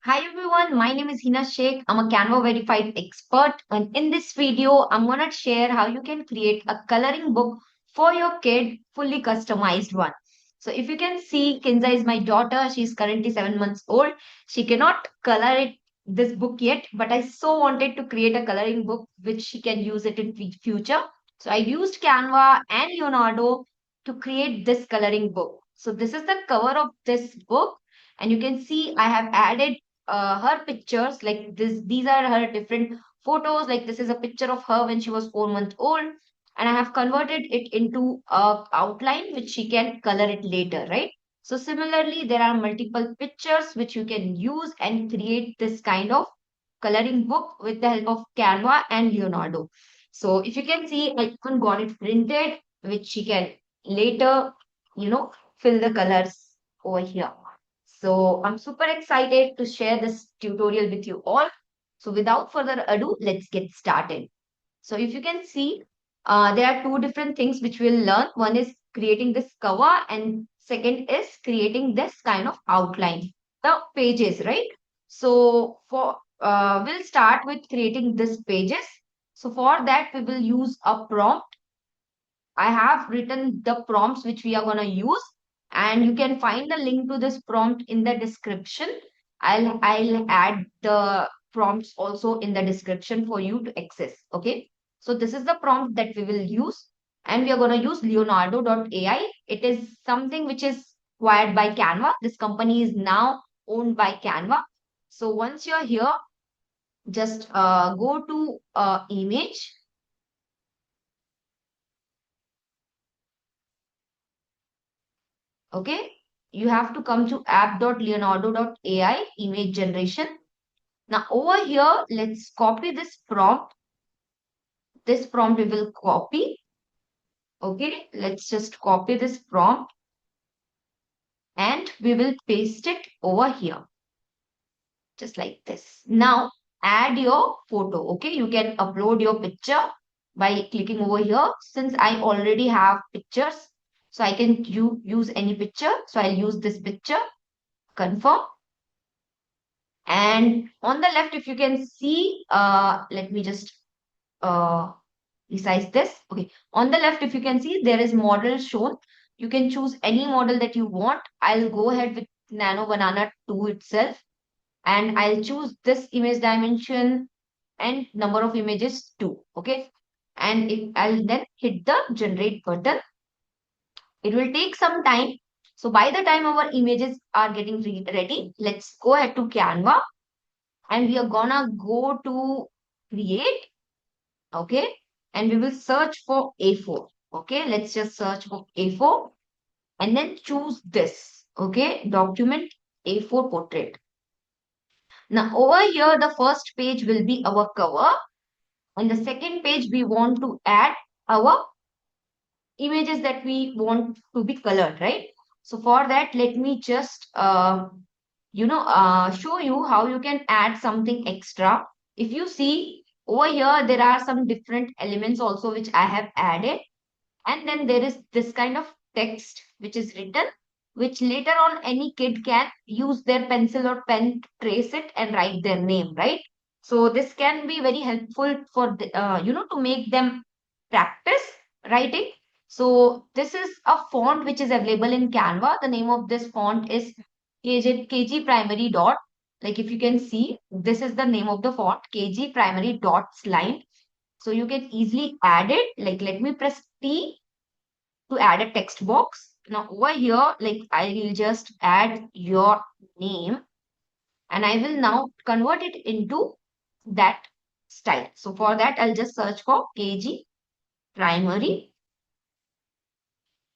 Hi everyone, my name is Hina Sheikh. I'm a Canva verified expert, and in this video, I'm gonna share how you can create a coloring book for your kid, fully customized one. So if you can see, Kinza is my daughter. She's currently 7 months old. She cannot color this book yet, but I so wanted to create a coloring book which she can use it in future. So I used Canva and Leonardo to create this coloring book. So this is the cover of this book, and you can see I have added her pictures like this. These are her different photos. Like this is a picture of her when she was 4 months old, and I have converted it into a outline which she can color it later, right? So similarly, there are multiple pictures which you can use and create this kind of coloring book with the help of Canva and Leonardo. So if you can see, I even got it printed, which she can later, you know, fill the colors over here. So I'm super excited to share this tutorial with you all. So without further ado, let's get started. So if you can see, there are two different things which we'll learn. One is creating this cover and second is creating this kind of outline, the pages, right? So we'll start with creating this pages. So for that, we will use a prompt. I have written the prompts which we are going to use, and you can find the link to this prompt in the description. I'll add the prompts also in the description for you to access. Okay. So this is the prompt that we will use, and we are going to use Leonardo.ai. It is something which is acquired by Canva. This company is now owned by Canva. So once you're here, just go to image. Okay, you have to come to app.leonardo.ai image generation. Now over here, let's copy this prompt. This prompt we will copy. Okay, let's just copy this prompt and we will paste it over here, just like this. Now add your photo. Okay, you can upload your picture by clicking over here. Since I already have pictures, so I can use any picture. So I'll use this picture, confirm. And on the left, if you can see, let me just uh, resize this. Okay. On the left, if you can see, there is model shown. You can choose any model that you want. I'll go ahead with Nano Banana 2 itself. And I'll choose this image dimension and number of images 2. Okay. And I'll then hit the generate button. It will take some time. So by the time our images are getting ready, let's go ahead to Canva and we are gonna go to create, okay, and we will search for A4. Okay, let's just search for A4 and then choose this, okay, document A4 portrait. Now over here the first page will be our cover, and the second page we want to add our images that we want to be colored, right? So for that, let me just show you how you can add something extra. If you see over here, there are some different elements also which I have added. And then there is this kind of text which is written, which later on any kid can use their pencil or pen to trace it and write their name, right? So this can be very helpful for, to make them practice writing. So this is a font which is available in Canva. The name of this font is KG Primary Dot. Like if you can see, this is the name of the font, KG Primary Dots Line. So you can easily add it. Like let me press T to add a text box. Now over here, like I will just add your name and I will now convert it into that style. So for that, I'll just search for KG Primary.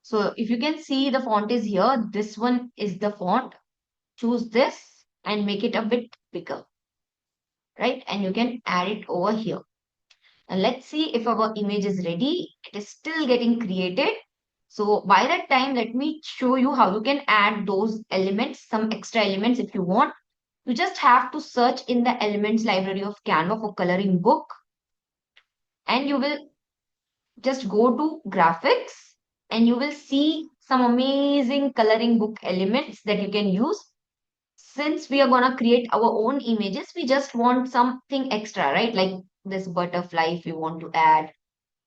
So if you can see the font is here, this one is the font. Choose this and make it a bit bigger, right? And you can add it over here. And let's see if our image is ready. It is still getting created. So by that time, let me show you how you can add those elements, some extra elements if you want. You just have to search in the elements library of Canva for coloring book. And you will just go to graphics and you will see some amazing coloring book elements that you can use. since we are going to create our own images, we just want something extra, right? Like this butterfly if we want to add,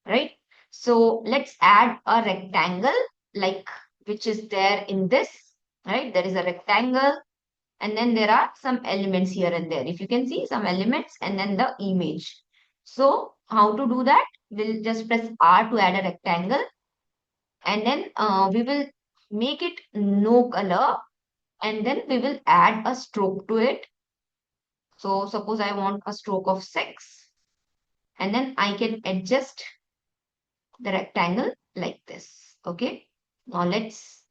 right? So let's add a rectangle, like which is there in this, right? There is a rectangle, and then there are some elements here and there. If you can see some elements and then the image. So how to do that? We'll just press R to add a rectangle, and then we will make it no color, and then we will add a stroke to it. So suppose I want a stroke of 6, and then I can adjust the rectangle like this. Okay. Now let's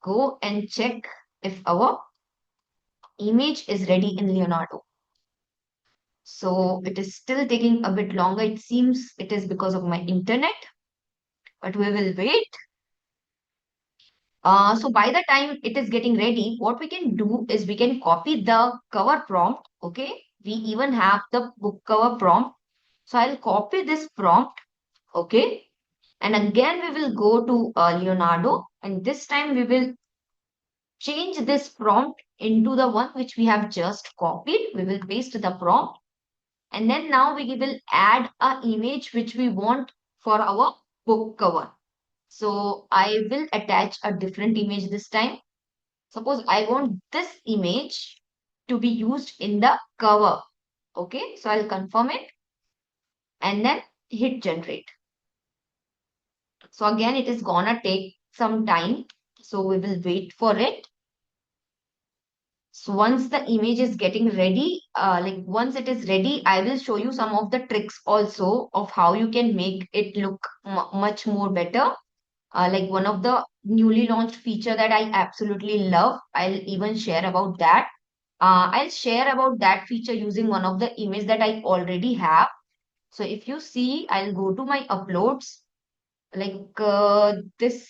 go and check if our image is ready in Leonardo. So it is still taking a bit longer. It seems it is because of my internet, but we will wait. So by the time it is getting ready, what we can do is we can copy the cover prompt. Okay. We even have the book cover prompt. So I'll copy this prompt. Okay. And again, we will go to Leonardo, and this time we will change this prompt into the one which we have just copied. We will paste the prompt, and then now we will add an image which we want for our book cover. So I will attach a different image this time. Suppose I want this image to be used in the cover. Okay, so I'll confirm it and then hit generate. So again, it is gonna take some time. So we will wait for it. So once the image is getting ready, like once it is ready, I will show you some of the tricks also of how you can make it look much more better. Like one of the newly launched feature that I absolutely love, I'll even share about that. I'll share about that feature using one of the image that I already have. So if you see, I'll go to my uploads, like this.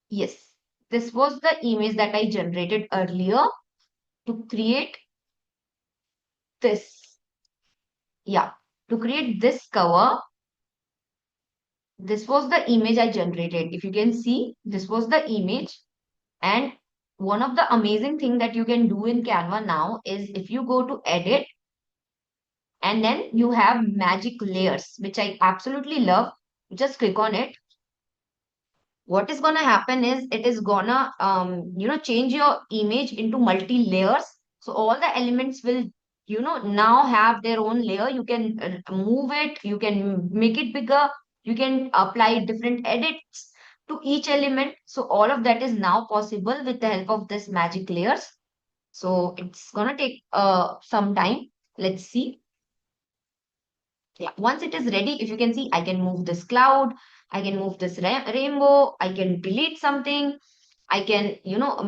Yes, this was the image that I generated earlier to create this. Yeah, to create this cover, this was the image I generated. If you can see, this was the image. And one of the amazing thing that you can do in Canva now is if you go to edit and then you have magic layers, which I absolutely love. Just click on it. What is gonna happen is it is gonna change your image into multi layers. So all the elements will now have their own layer. You can move it, you can make it bigger, you can apply different edits to each element. So all of that is now possible with the help of this magic layers. So it's gonna take some time. Let's see. Yeah, once it is ready, if you can see, I can move this cloud, I can move this rainbow, I can delete something, I can,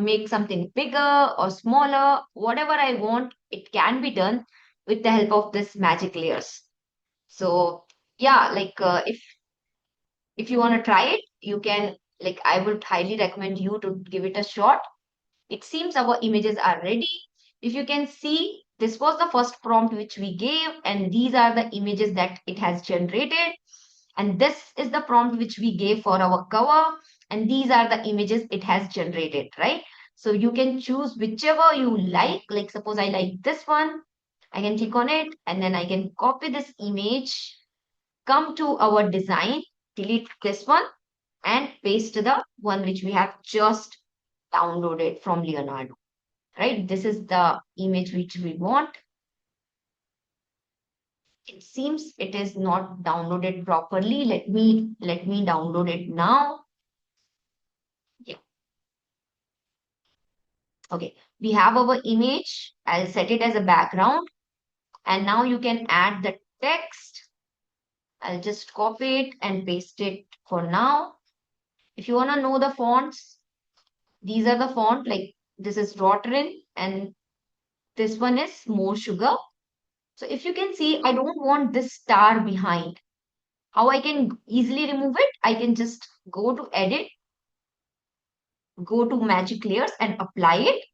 make something bigger or smaller, whatever I want, it can be done with the help of this magic layers. So yeah, like if you want to try it, you can, like, I would highly recommend you to give it a shot. It seems our images are ready. If you can see, this was the first prompt which we gave, and these are the images that it has generated. And this is the prompt which we gave for our cover, and these are the images it has generated, right? So you can choose whichever you like. Like suppose I like this one, I can click on it, and then I can copy this image, come to our design, delete this one, and paste the one which we have just downloaded from Leonardo, right? This is the image which we want. It seems it is not downloaded properly. Let me download it now. Yeah. Okay. We have our image. I'll set it as a background. And now you can add the text. I'll just copy it and paste it for now. If you want to know the fonts, these are the font, like this is Rotrin and this one is More Sugar. So if you can see, I don't want this star behind. How I can easily remove it? I can just go to edit, go to magic layers and apply it.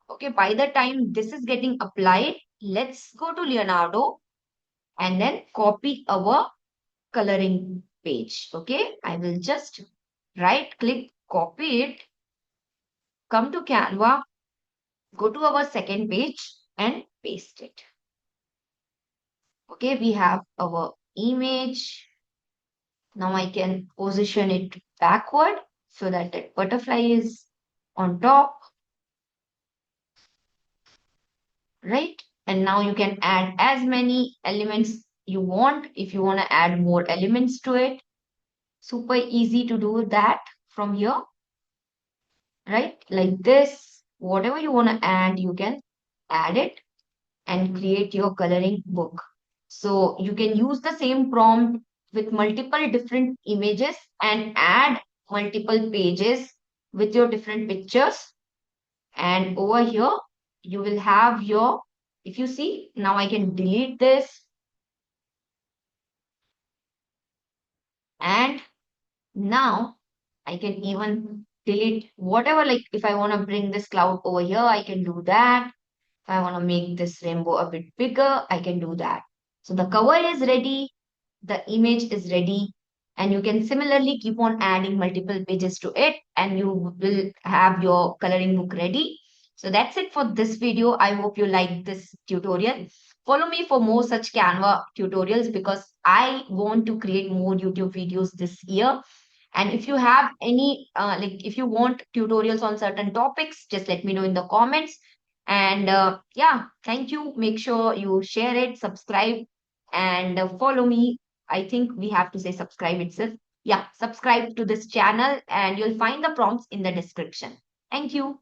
Okay, by the time this is getting applied, let's go to Leonardo and then copy our coloring page. Okay, I will just right click, copy it, come to Canva, Go to our second page and paste it. Okay, we have our image. Now I can position it backward so that that butterfly is on top, right? And now you can add as many elements you want. If you want to add more elements to it, super easy to do that from here, right? Like this, whatever you want to add, you can add it and create your coloring book. So you can use the same prompt with multiple different images and add multiple pages with your different pictures. And over here, you will have your, if you see, now I can delete this and now I can even delete whatever, like if I want to bring this cloud over here, I can do that. If I want to make this rainbow a bit bigger, I can do that. So the cover is ready, the image is ready, and you can similarly keep on adding multiple pages to it, and you will have your coloring book ready. So that's it for this video. I hope you liked this tutorial. Follow me for more such Canva tutorials because I want to create more YouTube videos this year. And if you have any, like if you want tutorials on certain topics, just let me know in the comments. And yeah, thank you. Make sure you share it, subscribe, and follow me. I think we have to say subscribe itself. Yeah, subscribe to this channel, and you'll find the prompts in the description. Thank you.